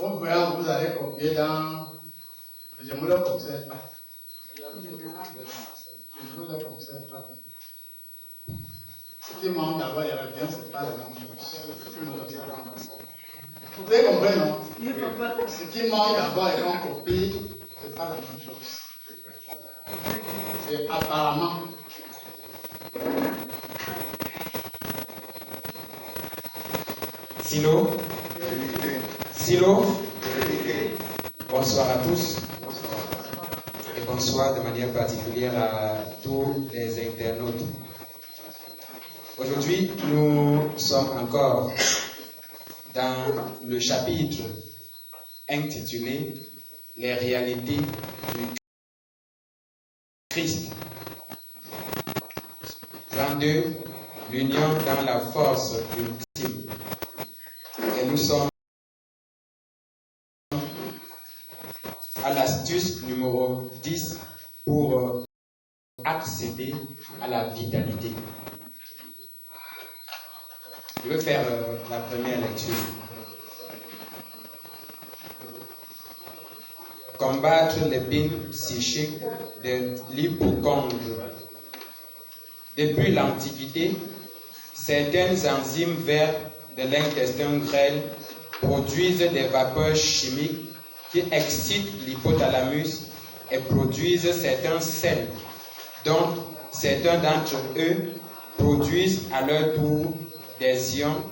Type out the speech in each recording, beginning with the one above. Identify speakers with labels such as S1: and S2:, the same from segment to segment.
S1: vous allez copier dans... Je ne vous le conseille pas. Je ne vous le conseille pas. Ce qui manque d'abord, il y a bien, ce n'est pas la même chose. Vous avez compris, non? Ce qui manque d'abord et qu'on copie, ce n'est pas la même chose. C'est apparemment.
S2: Silo. Silo. Bonsoir à tous. Et bonsoir de manière particulière à tous les internautes. Aujourd'hui, nous sommes encore dans le chapitre intitulé « Les réalités du Christ ». 22. L'union dans la force ultime. Et nous sommes à l'astuce numéro 10 pour accéder à la vitalité. Je vais faire la première lecture. Combattre l'épine psychique de l'hypocondre. Depuis l'Antiquité, certaines enzymes vertes de l'intestin grêle produisent des vapeurs chimiques qui excitent l'hypothalamus et produisent certains sels, dont certains d'entre eux produisent à leur tour des ions,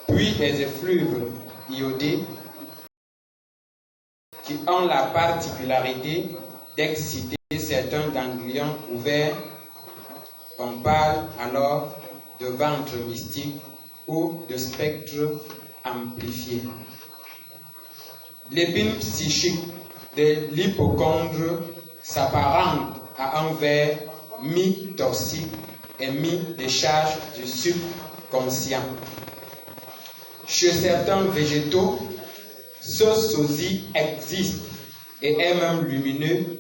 S2: puis des effluves iodés qui ont la particularité d'exciter certains ganglions ouverts. On parle alors de ventre mystique ou de spectre amplifié. L'épine psychique de l'hypocondre s'apparente à un verre mi-toxique et mi-décharge du subconscient. Chez certains végétaux, ce sosie existe et est même lumineux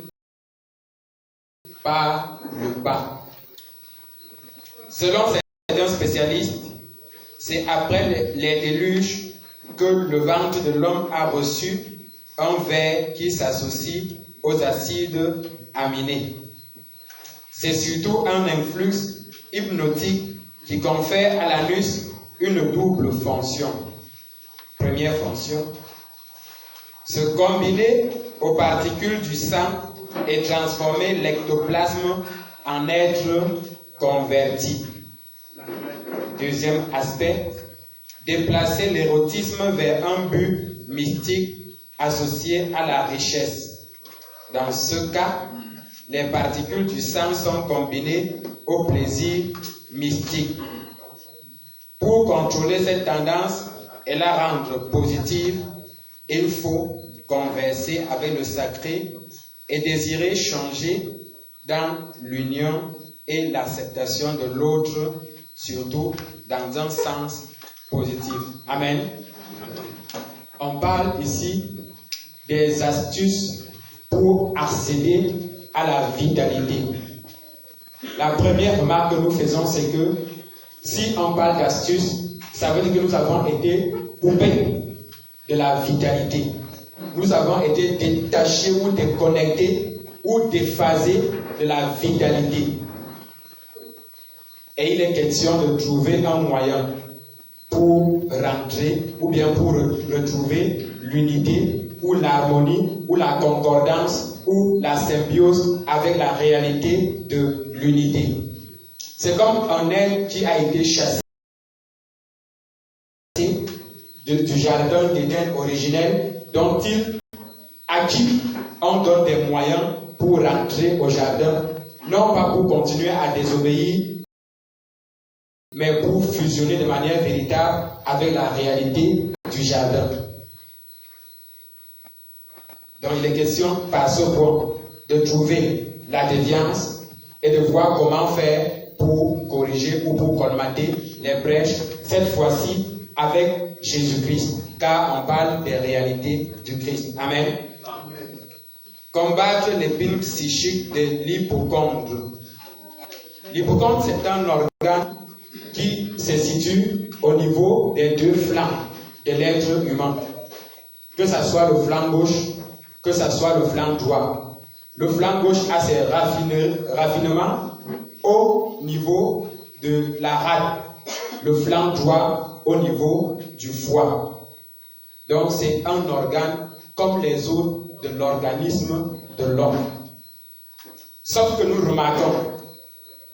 S2: par le bas. Selon certains spécialistes, c'est après les déluges que le ventre de l'homme a reçu un verre qui s'associe aux acides aminés. C'est surtout un influx hypnotique qui confère à l'anus une double fonction. Première fonction, se combiner aux particules du sang et transformer l'ectoplasme en être converti. Deuxième aspect, déplacer l'érotisme vers un but mystique associé à la richesse. Dans ce cas, les particules du sang sont combinées au plaisir mystique. Pour contrôler cette tendance et la rendre positive, il faut converser avec le sacré et désirer changer dans l'union et l'acceptation de l'autre, surtout dans un sens positif. Amen. On parle ici des astuces pour accéder à la vitalité. La première remarque que nous faisons, c'est que si on parle d'astuces, ça veut dire que nous avons été coupés de la vitalité. Nous avons été détachés ou déconnectés ou déphasés de la vitalité. Et il est question de trouver un moyen pour rentrer ou bien pour retrouver l'unité ou l'harmonie ou la concordance ou la symbiose avec la réalité de l'unité. C'est comme un être qui a été chassé du jardin d'Éden originel, dont à qui on donne des moyens pour rentrer au jardin, non pas pour continuer à désobéir, mais pour fusionner de manière véritable avec la réalité du jardin. Donc il est question par ce point de trouver la déviance et de voir comment faire pour corriger ou pour colmater les brèches, cette fois-ci avec Jésus-Christ, car on parle des réalités du Christ. Amen. Amen. Combattre l'épine psychique de l'hypocondre. L'hypocondre, c'est un organe qui se situe au niveau des deux flancs de l'être humain. que ce soit le flanc gauche, que ce soit le flanc droit. Le flanc gauche a ses raffinements au niveau de la rate, le flanc droit au niveau du foie. Donc c'est un organe comme les autres de l'organisme de l'homme. Sauf que nous remarquons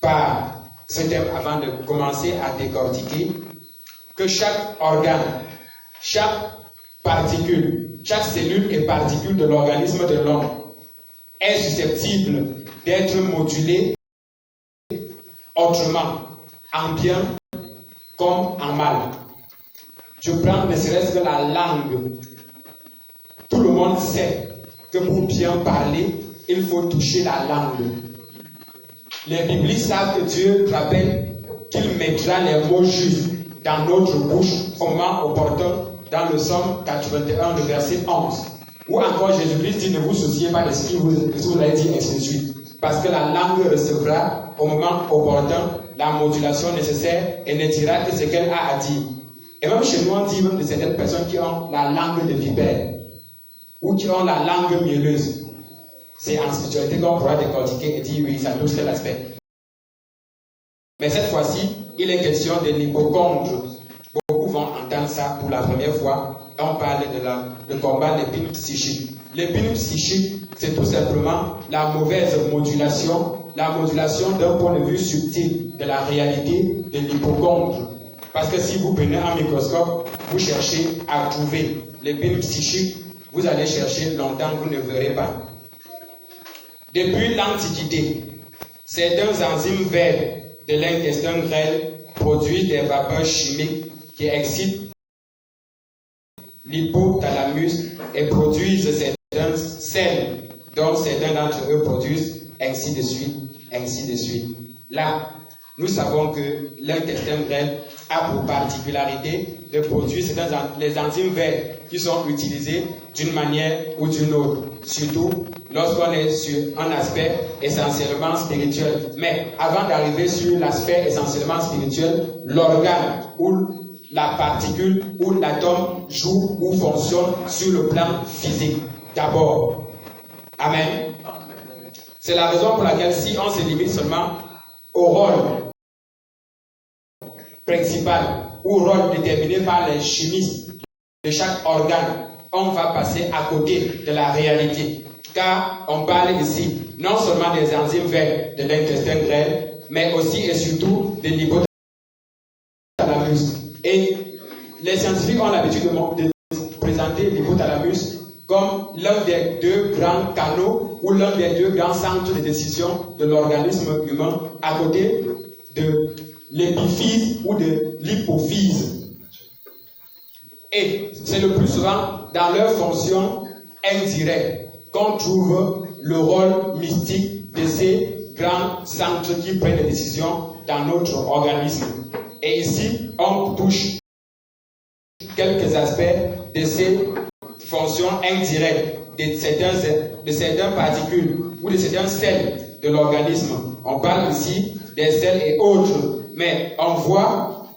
S2: par ce thème avant de commencer à décortiquer que chaque organe, chaque particule, chaque cellule et particule de l'organisme de l'homme est susceptible d'être modulée autrement, en bien comme en mal. Je prends ne serait-ce que la langue. Tout le monde sait que pour bien parler, il faut toucher la langue. Les biblistes savent que Dieu rappelle qu'il mettra les mots justes dans notre bouche au moment opportun dans le Psaume 81, le verset 11. Ou encore Jésus-Christ dit, ne vous souciez pas de ce que vous avez dit, ainsi de suite. Parce que la langue recevra au moment opportun la modulation nécessaire et ne dira que ce qu'elle a à dire. Et même chez nous, on dit même de certaines personnes qui ont la langue de vipère ou qui ont la langue mielleuse. C'est en spiritualité qu'on pourra décortiquer et dire oui, ça touche tel aspect. Mais cette fois-ci, il est question de l'hypocondre. Beaucoup vont entendre ça pour la première fois. On parle de combat l'épine psychique. L'épine psychique, c'est tout simplement la mauvaise modulation, d'un point de vue subtil de la réalité de l'hypocondre. Parce que si vous prenez un microscope, vous cherchez à trouver l'épine psychique, vous allez chercher longtemps, vous ne verrez pas. Depuis l'Antiquité, certains enzymes verts de l'intestin grêle produisent des vapeurs chimiques qui excitent l'hypothalamus et produisent certains sels, dont certains d'entre eux produisent ainsi de suite, ainsi de suite. Là, nous savons que l'intestin grêle a pour particularité de produire les enzymes verts qui sont utilisés d'une manière ou d'une autre, surtout lorsqu'on est sur un aspect essentiellement spirituel. Mais avant d'arriver sur l'aspect essentiellement spirituel, l'organe ou la particule ou l'atome joue ou fonctionne sur le plan physique d'abord. Amen. C'est la raison pour laquelle si on se limite seulement au rôle principal ou rôle déterminé par les chimistes de chaque organe, on va passer à côté de la réalité. Car on parle ici non seulement des enzymes verts de l'intestin grêle, mais aussi et surtout de l'hypothalamus. Et les scientifiques ont l'habitude de présenter l'hypothalamus comme l'un des deux grands canaux ou l'un des deux grands centres de décision de l'organisme humain à côté de l'épiphyse ou de l'hypophyse. Et c'est le plus souvent dans leur fonction indirecte qu'on trouve le rôle mystique de ces grands centres qui prennent des décisions dans notre organisme. Et ici, on touche quelques aspects de ces fonctions indirectes de certaines particules ou de certains sels de l'organisme. On parle ici des sels et autres. Mais on voit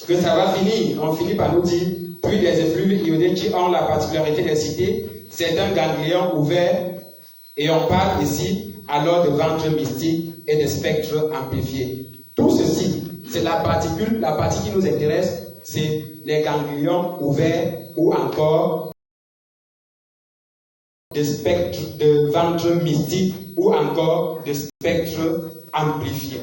S2: que ça va finir. On finit par nous dire, puis des effluves iodés qui ont la particularité d'exciter certains ganglions ouverts. Et on parle ici alors de ventre mystique et de spectre amplifié. Tout ceci, c'est la partie qui nous intéresse, c'est les ganglions ouverts ou encore de spectre de ventre mystique ou encore de spectre amplifié.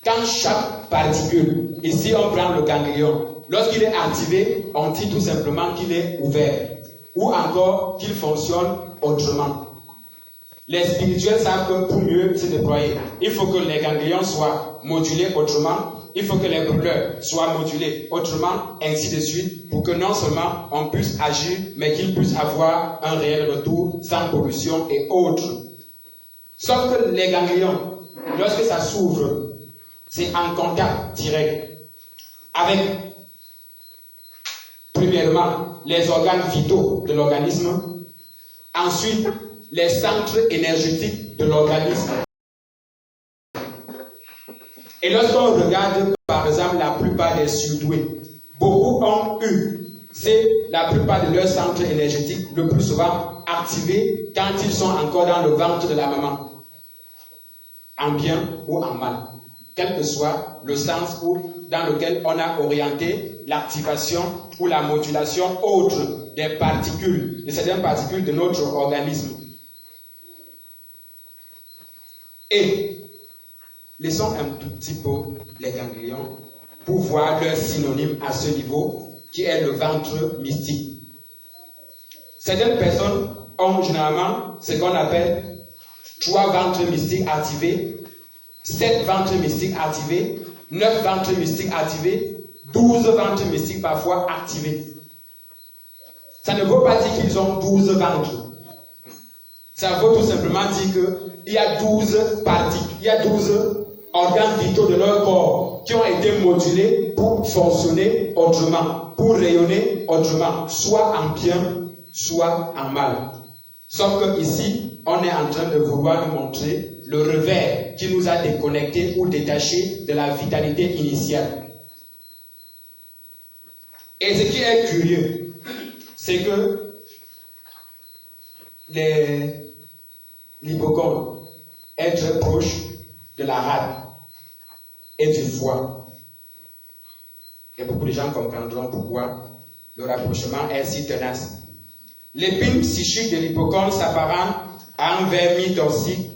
S2: Quand chaque particule, ici on prend le ganglion, lorsqu'il est activé, on dit tout simplement qu'il est ouvert ou encore qu'il fonctionne autrement. Les spirituels savent que pour mieux se déployer, il faut que les ganglions soient modulés autrement, il faut que les brûleurs soient modulés autrement, ainsi de suite, pour que non seulement on puisse agir, mais qu'ils puissent avoir un réel retour sans pollution et autres. Sauf que les ganglions, lorsque ça s'ouvre, c'est en contact direct avec, premièrement, les organes vitaux de l'organisme, ensuite, les centres énergétiques de l'organisme. Et lorsqu'on regarde, par exemple, la plupart des surdoués, beaucoup ont eu c'est la plupart de leurs centres énergétiques, le plus souvent activés quand ils sont encore dans le ventre de la maman, en bien ou en mal, quel que soit le sens dans lequel on a orienté l'activation ou la modulation autre des particules, de certaines particules de notre organisme. Et laissons un tout petit peu les ganglions pour voir leur synonyme à ce niveau, qui est le ventre mystique. Certaines personnes ont généralement ce qu'on appelle 3 ventres mystiques activés, 7 ventres mystiques activés, 9 ventres mystiques activés, 12 ventres mystiques parfois activés. Ça ne veut pas dire qu'ils ont 12 ventres. Ça veut tout simplement dire qu'il y a 12 parties, il y a 12 organes vitaux de leur corps qui ont été modulés pour fonctionner autrement, pour rayonner autrement, soit en bien, soit en mal. Sauf que ici, on est en train de vouloir nous montrer le revers qui nous a déconnectés ou détachés de la vitalité initiale. Et ce qui est curieux, c'est que l'hypocampe est très proche de la rate et du foie. Et beaucoup de gens comprendront pourquoi le rapprochement est si tenace. L'épine psychique de l'hippocampe s'apparente à un ver mi-toxine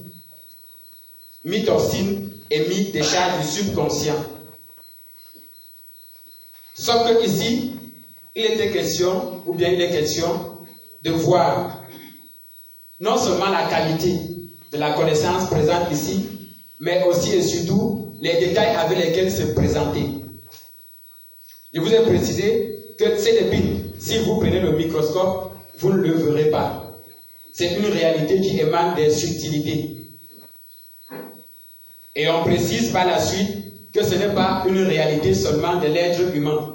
S2: et mi-décharge du subconscient. Sauf que ici, il est question de voir non seulement la qualité de la connaissance présente ici, mais aussi et surtout les détails avec lesquels se présenter. Je vous ai précisé que cette épine, si vous prenez le microscope, vous ne le verrez pas. C'est une réalité qui émane des subtilités. Et on précise par la suite que ce n'est pas une réalité seulement de l'être humain.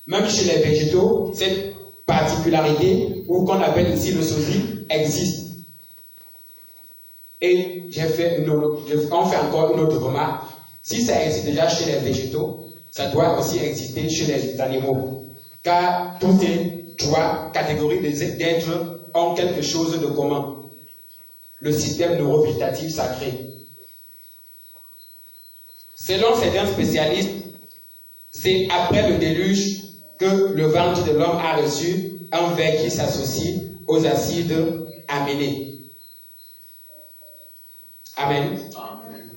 S2: Même chez les végétaux, cette particularité, ou qu'on appelle ici le sosie, existe. Et on fait encore une autre remarque. Si ça existe déjà chez les végétaux, ça doit aussi exister chez les animaux. Car toutes ces 3 catégories d'êtres ont quelque chose de commun. Le système neurovégétatif sacré. Selon certains spécialistes, c'est après le déluge que le ventre de l'homme a reçu un ver qui s'associe aux acides aminés. Amen. Amen.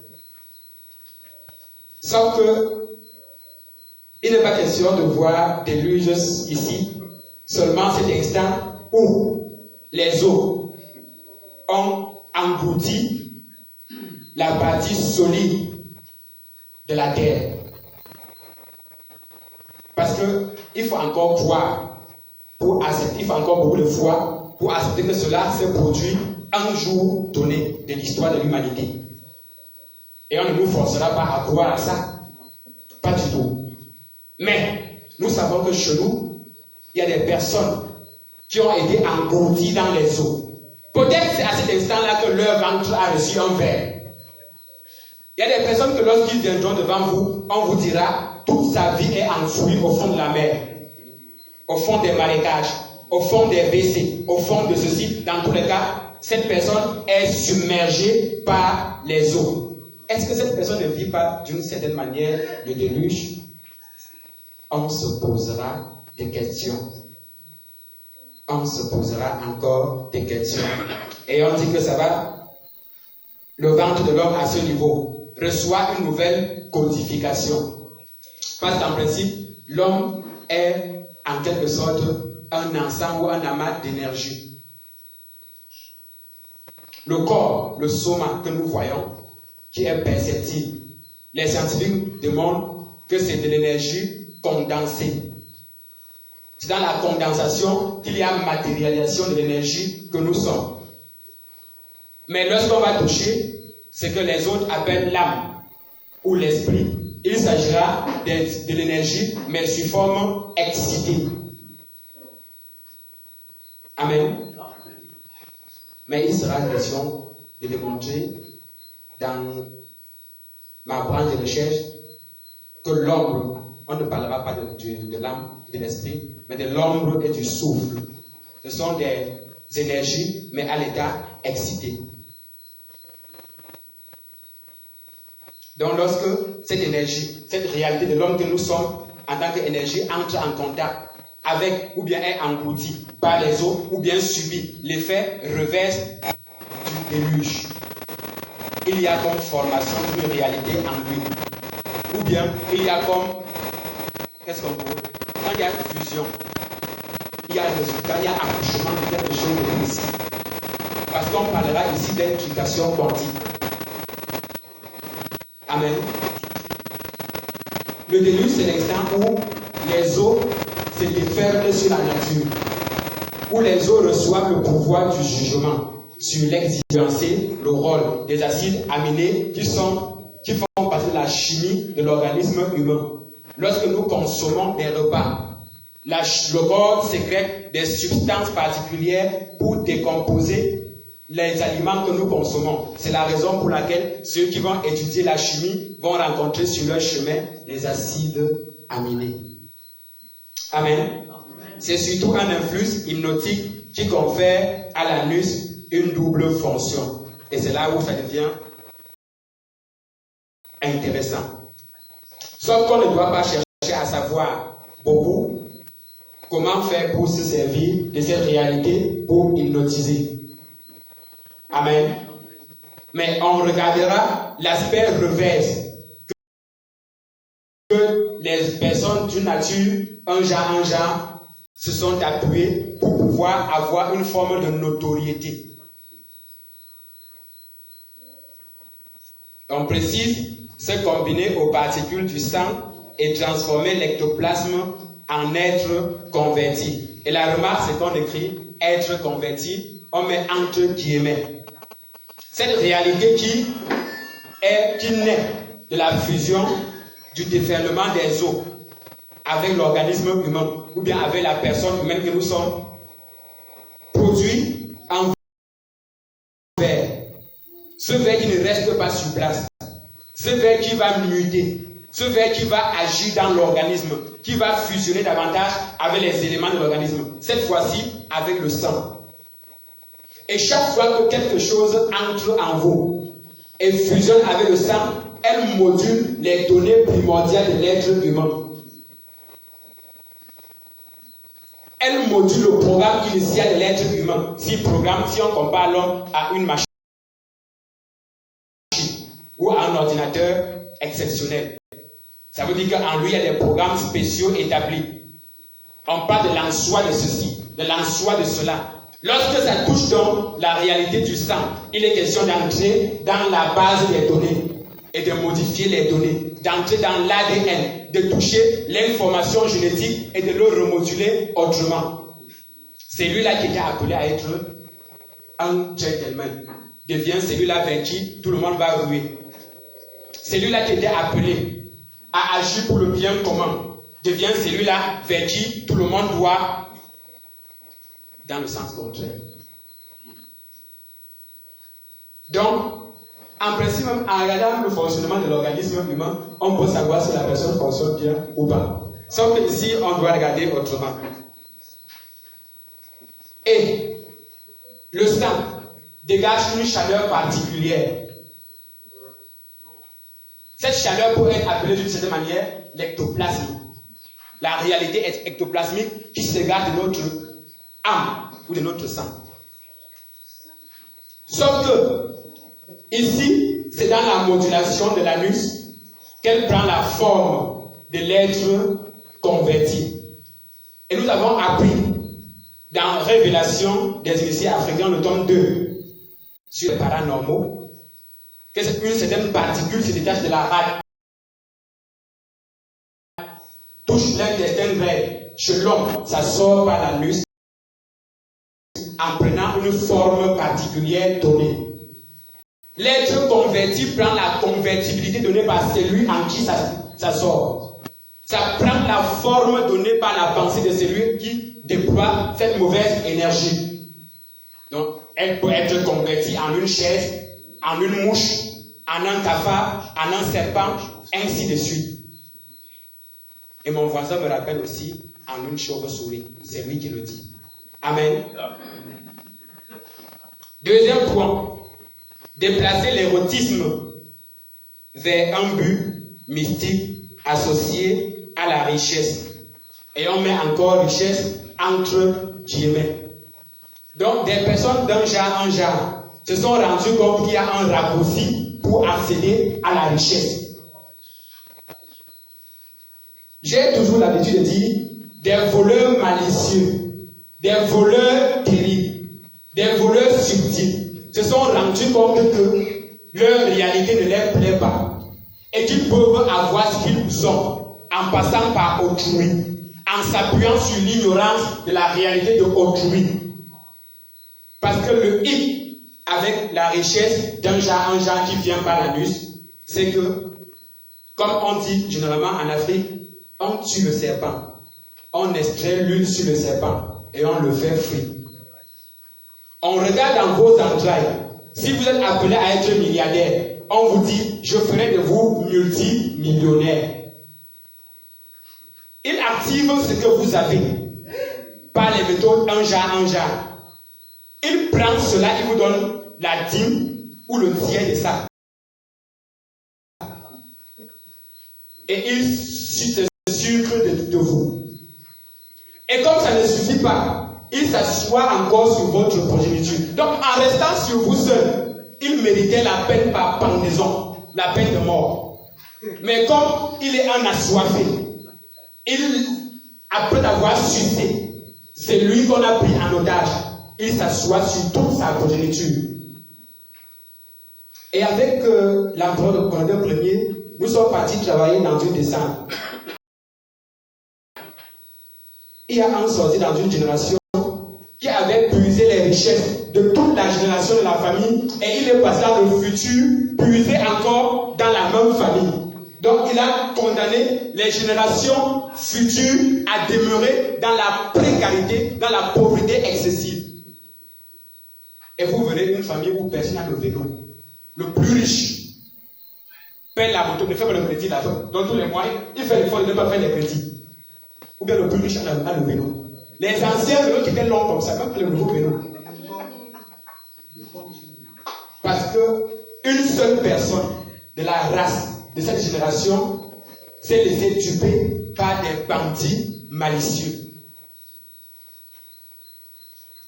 S2: Sauf que il n'est pas question de voir déluge ici, seulement cet instant où les eaux ont englouti la partie solide de la terre. Parce qu'il faut encore croire, pour accepter, il faut encore beaucoup de foi pour accepter que cela s'est produit un jour donné de l'histoire de l'humanité. Et on ne nous forcera pas à croire à ça. Pas du tout. Mais nous savons que chez nous, il y a des personnes qui ont été englouties dans les eaux. Peut-être c'est à cet instant-là que leur ventre a reçu un ver. Il y a des personnes que lorsqu'ils viendront devant vous, on vous dira toute sa vie est enfouie au fond de la mer, au fond des marécages, au fond des WC, au fond de ceci. Dans tous les cas, cette personne est submergée par les eaux. Est-ce que cette personne ne vit pas d'une certaine manière le déluge? On se posera des questions. On se posera encore des questions. Et on dit que ça va. Le ventre de l'homme à ce niveau reçoit une nouvelle codification. Parce qu'en principe, l'homme est en quelque sorte un ensemble ou un amas d'énergie. Le corps, le soma que nous voyons, qui est perceptible, les scientifiques demandent que c'est de l'énergie condensée. C'est dans la condensation qu'il y a matérialisation de l'énergie que nous sommes. Mais lorsqu'on va toucher ce que les autres appellent l'âme ou l'esprit, il s'agira de l'énergie, mais sous forme excitée. Amen. Mais il sera question de démontrer dans ma branche de recherche que l'homme, on ne parlera pas de l'âme, de l'esprit, mais de l'ombre et du souffle. Ce sont des énergies, mais à l'état excité. Donc lorsque cette énergie, cette réalité de l'homme que nous sommes en tant qu'énergie entre en contact avec ou bien est englouti par les eaux ou bien subit l'effet reverse du déluge, il y a comme formation d'une réalité en lui. Ou bien il y a comme, qu'est-ce qu'on peut, quand il y a fusion, il y a résultat, il y a accouchement de quelque chose de précis. Parce qu'on parlera ici d'intrication quantique. Amen. Le déluge, c'est l'instant où les eaux se déferlent sur la nature, où les eaux reçoivent le pouvoir du jugement sur l'existence, le rôle des acides aminés qui font partie de la chimie de l'organisme humain. Lorsque nous consommons des repas, le corps sécrète des substances particulières pour décomposer les aliments que nous consommons. C'est la raison pour laquelle ceux qui vont étudier la chimie vont rencontrer sur leur chemin les acides aminés. Amen. C'est surtout un influx hypnotique qui confère à l'anus une double fonction. Et c'est là où ça devient intéressant. Sauf qu'on ne doit pas chercher à savoir beaucoup comment faire pour se servir de cette réalité pour hypnotiser. Amen. Mais on regardera l'aspect reverse que les personnes d'une nature, un genre, se sont appuyées pour pouvoir avoir une forme de notoriété. On précise, se combiner aux particules du sang et transformer l'ectoplasme en être converti. Et la remarque, c'est qu'on écrit être converti, on met entre guillemets. Cette réalité qui naît de la fusion, du déferlement des eaux avec l'organisme humain, ou bien avec la personne humaine que nous sommes, produit en verre. Ce verre qui ne reste pas sur place, ce verre qui va muter, ce verre qui va agir dans l'organisme, qui va fusionner davantage avec les éléments de l'organisme, cette fois-ci avec le sang. Et chaque fois que quelque chose entre en vous et fusionne avec le sang, elle module les données primordiales de l'être humain. Elle module le programme initial de l'être humain. Si on compare l'homme à une machine ou à un ordinateur exceptionnel, ça veut dire qu'en lui, il y a des programmes spéciaux établis. On parle de l'en-soi de ceci, de l'en-soi de cela. Lorsque ça touche donc la réalité du sang, il est question d'entrer dans la base des données et de modifier les données, d'entrer dans l'ADN, de toucher l'information génétique et de le remoduler autrement. C'est lui-là qui était appelé à être un gentleman. Devient celui-là vers qui tout le monde va ruer. C'est lui-là qui était appelé à agir pour le bien commun. Devient celui-là vers qui tout le monde doit, dans le sens contraire. Donc, en principe, même en regardant le fonctionnement de l'organisme humain, on peut savoir si la personne fonctionne bien ou pas. Sauf que ici, on doit regarder autrement. Et le sang dégage une chaleur particulière. Cette chaleur peut être appelée d'une certaine manière l'ectoplasme. La réalité ectoplasmique qui se dégage de notre âme ou de notre sang. Sauf que ici, c'est dans la modulation de l'anus qu'elle prend la forme de l'être converti. Et nous avons appris dans Révélation des initiés africains, le tome 2, sur les paranormaux, que une certaine particule se détache de la rate, touche l'intestin grêle. Chez l'homme, ça sort par l'anus en prenant une forme particulière donnée. L'être converti prend la convertibilité donnée par celui en qui ça sort. Ça prend la forme donnée par la pensée de celui qui déploie cette mauvaise énergie. Donc, elle peut être convertie en une chaise, en une mouche, en un cafard, en un serpent, ainsi de suite. Et mon voisin me rappelle aussi en une chauve-souris. C'est lui qui le dit. Amen. Deuxième point, déplacer l'érotisme vers un but mystique associé à la richesse. Et on met encore richesse entre guillemets. Donc, des personnes d'un genre en genre se sont rendues compte qu'il y a un raccourci pour accéder à la richesse. J'ai toujours l'habitude de dire des voleurs malicieux, des voleurs terribles, des voleurs subtils se sont rendus compte que leur réalité ne leur plaît pas et qu'ils peuvent avoir ce qu'ils ont en passant par autrui, en s'appuyant sur l'ignorance de la réalité de autrui. Parce que le hic avec la richesse d'un genre en genre qui vient par l'anus, c'est que, comme on dit généralement en Afrique, on tue le serpent, on extrait l'huile sur le serpent et on le fait frire. On regarde dans vos entrailles. Si vous êtes appelé à être milliardaire, on vous dit, je ferai de vous multimillionnaire. Il active ce que vous avez par les méthodes un genre en genre. Il prend cela, il vous donne la dîme ou le tiers de ça. Et il se sucre de vous. Et comme ça ne suffit pas, il s'assoit encore sur votre progéniture. Donc en restant sur vous seul, il méritait la peine par pendaison, la peine de mort. Mais comme il est un assoiffé, après avoir sucé, c'est lui qu'on a pris en otage. Il s'assoit sur toute sa progéniture. Et avec l'empereur de Condé Ier, nous sommes partis travailler dans une descente. Il y a un sorti dans une génération qui avait puisé les richesses de toute la génération de la famille et il est passé dans le futur, puisé encore dans la même famille. Donc il a condamné les générations futures à demeurer dans la précarité, dans la pauvreté excessive. Et vous verrez une famille où personne n'a le vélo. Le plus riche paie la moto, ne fait pas le crédit là. Dans tous les mois, il fait l'effort de ne pas faire les crédits. Ou bien le plus riche a le vélo. Les anciens vélos qui étaient longs comme ça, même le nouveau vélo. Parce que une seule personne de la race de cette génération s'est laissée tuer par des bandits malicieux.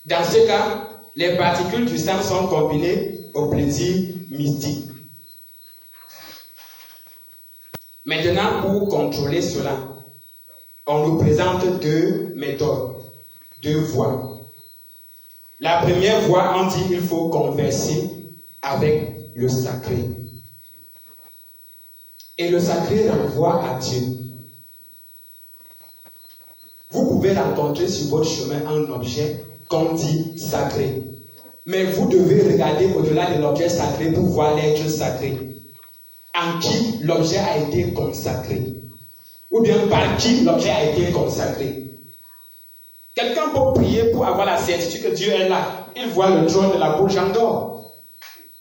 S2: Dans ce cas, les particules du sang sont combinées au plaisir mystique. Maintenant, pour contrôler cela, on nous présente deux méthodes, deux voies. La première voie, on dit qu'il faut converser avec le sacré. Et le sacré renvoie à Dieu. Vous pouvez rencontrer sur votre chemin un objet qu'on dit sacré. Mais vous devez regarder au-delà de l'objet sacré pour voir l'être sacré. En qui l'objet a été consacré. Ou bien par qui l'objet a été consacré. Quelqu'un peut prier pour avoir la certitude que Dieu est là. Il voit le trône de la boule d'or.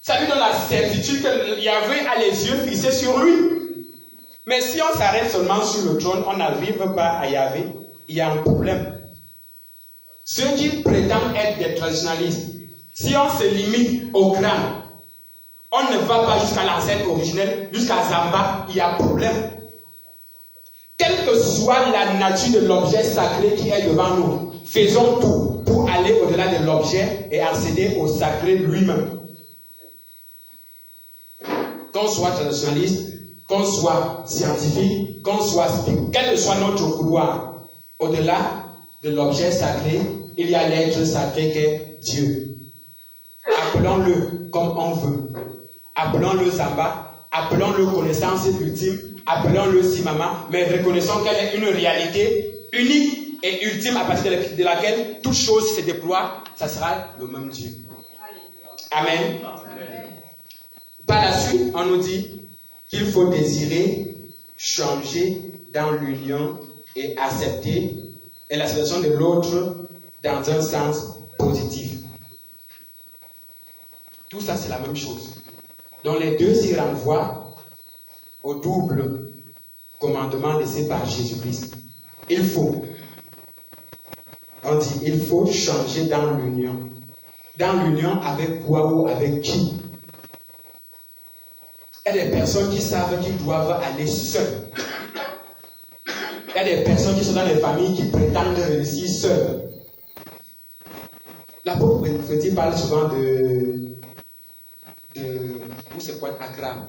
S2: Ça lui donne la certitude que Yahvé a les yeux fixés sur lui. Mais si on s'arrête seulement sur le trône, on n'arrive pas à Yahvé, il y a un problème. Ceux qui prétendent être des traditionalistes, si on se limite au crâne, on ne va pas jusqu'à l'ancêtre originel, jusqu'à Zamba, il y a problème. Quelle que soit la nature de l'objet sacré qui est devant nous, faisons tout pour aller au-delà de l'objet et accéder au sacré lui-même. Qu'on soit traditionnaliste, qu'on soit scientifique, qu'on soit spirituel, quel que soit notre couloir, au-delà de l'objet sacré, il y a l'être sacré qu'est Dieu. Appelons-le comme on veut. Appelons-le Zamba, appelons-le connaissance ultime, appelons-le Simama, mais reconnaissons qu'elle est une réalité unique et ultime à partir de laquelle toute chose se déploie, ça sera le même Dieu. Amen. Par la suite, on nous dit qu'il faut désirer changer dans l'union et accepter l'acceptation de l'autre dans un sens positif. Tout ça, c'est la même chose. Donc les deux s'y renvoient au double commandement laissé par Jésus-Christ. Il faut On dit, il faut changer dans l'union. Dans l'union avec quoi ou avec qui? Il y a des personnes qui savent qu'ils doivent aller seuls. Il y a des personnes qui sont dans les familles qui prétendent réussir seuls. L'apôtre Frédéric parle souvent où c'est quoi, à crabes.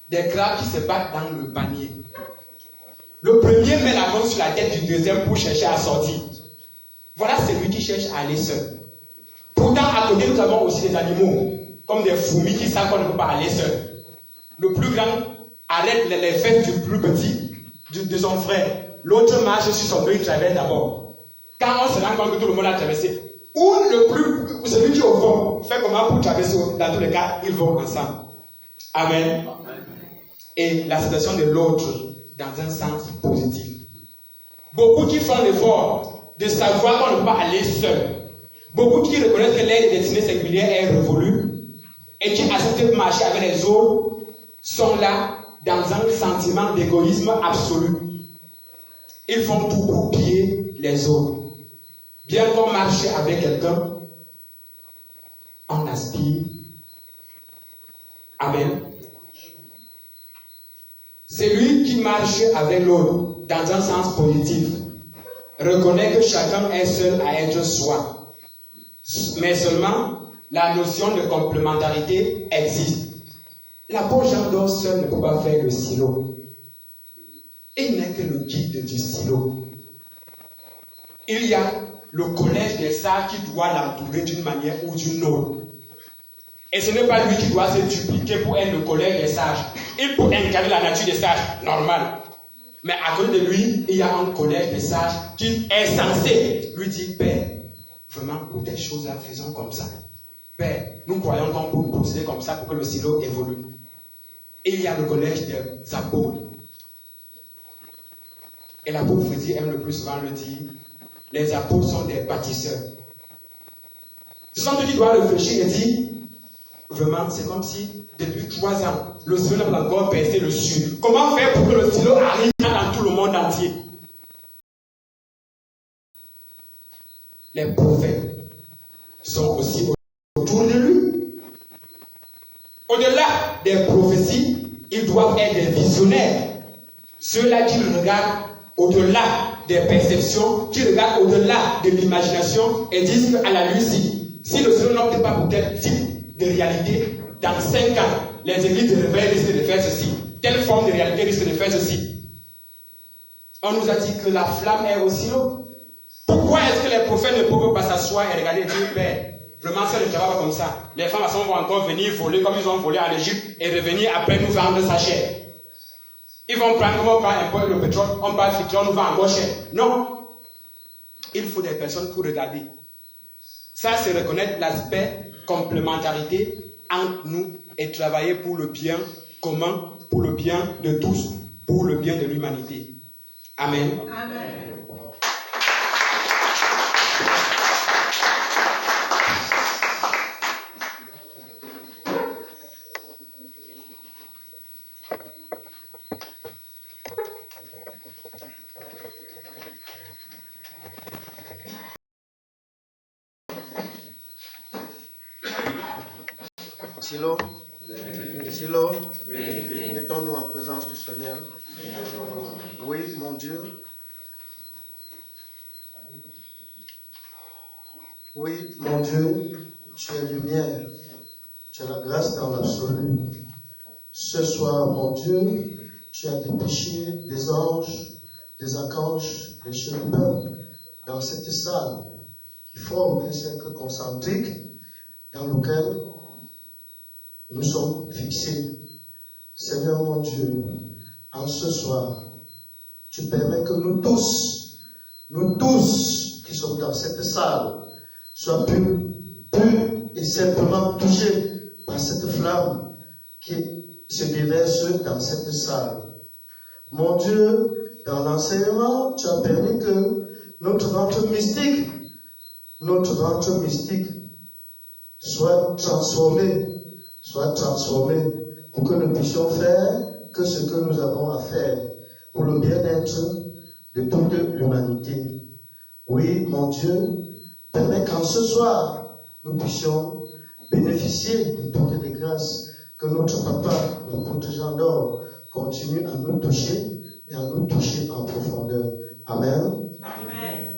S2: Des crabes qui se battent dans le panier. Le premier met la main sur la tête du deuxième pour chercher à sortir. Voilà celui qui cherche à aller seul. Pourtant, à côté, nous avons aussi des animaux, comme des fourmis qui savent qu'on ne peut pas aller seul. Le plus grand arrête les fesses du plus petit, de son frère. L'autre marche sur son dos, il traverse d'abord. Quand on se rend compte que tout le monde a traversé, ou celui qui est au fond fait comment pour traverser, dans tous les cas, ils vont ensemble. Amen. Et la situation de l'autre dans un sens positif. Beaucoup qui font l'effort de savoir qu'on ne peut pas aller seul. Beaucoup qui reconnaissent que leur destinée singulière est révolue et qui acceptent de marcher avec les autres sont là dans un sentiment d'égoïsme absolu. Ils font tout pour piller les autres. Bien qu'on marche avec quelqu'un, on aspire. Amen. Celui qui marche avec l'autre dans un sens positif reconnaît que chacun est seul à être soi. Mais seulement la notion de complémentarité existe. L'apôtre Jean d'Or seul ne peut pas faire le silo. Il n'est que le guide du silo. Il y a le collège des sages qui doit l'entourer d'une manière ou d'une autre. Et ce n'est pas lui qui doit se dupliquer pour être le collège des sages. Il peut incarner la nature des sages, normal. Mais à côté de lui, il y a un collège des sages qui est censé lui dire, Père, vraiment, pour telle chose là, faisons comme ça. Père, nous croyons qu'on peut procéder comme ça pour que le silo évolue. Et il y a le collège des apôtres. Et l'apôtre Frédéric aime le plus souvent le dire, les apôtres sont des bâtisseurs. Ce sont eux qui doivent réfléchir et dire, vraiment, c'est comme si, depuis 3 ans, le stylo n'a pas encore percé le sud. Comment faire pour que le stylo arrive dans tout le monde entier? Les prophètes sont aussi autour de lui. Au-delà des prophéties, ils doivent être des visionnaires. Ceux-là qui regardent au-delà des perceptions, qui regardent au-delà de l'imagination et disent qu'à la lucie, si le stylo n'opte pas pour tel type de réalité, dans 5 ans, les églises de réveil risquent de faire ceci. Telle forme de réalité risque de faire ceci. On nous a dit que la flamme est au silo. Pourquoi est-ce que les prophètes ne peuvent pas s'asseoir et regarder et dire, Père, vraiment ça ne travaille pas comme ça. Les femmes vont encore venir voler comme ils ont volé en Égypte et revenir après nous vendre sa chair. Ils vont prendre un peu le pétrole, on parle de pétrole, nous vend encore cher. Non. Il faut des personnes pour regarder. Ça, c'est reconnaître l'aspect complémentarité entre nous et travailler pour le bien commun, pour le bien de tous, pour le bien de l'humanité. Amen. Amen.
S3: Silo, mettons-nous en présence du Seigneur. Oui, mon Dieu. Oui, mon Dieu, tu es lumière, tu es la grâce dans l'absolu. Ce soir, mon Dieu, tu as dépêché des anges, des archanges, des chérubins dans cette salle qui forme un cercle concentrique dans lequel nous sommes fixés. Seigneur mon Dieu, en ce soir, tu permets que nous tous qui sommes dans cette salle, soient purs et simplement touchés par cette flamme qui se déverse dans cette salle. Mon Dieu, dans l'enseignement, tu as permis que notre ventre mystique soit transformé pour que nous puissions faire que ce que nous avons à faire pour le bien-être de toute l'humanité. Oui, mon Dieu, permets qu'en ce soir, nous puissions bénéficier de toutes les grâces que notre Papa, le protégeant d'or, continue à nous toucher et à nous toucher en profondeur. Amen.
S4: Amen.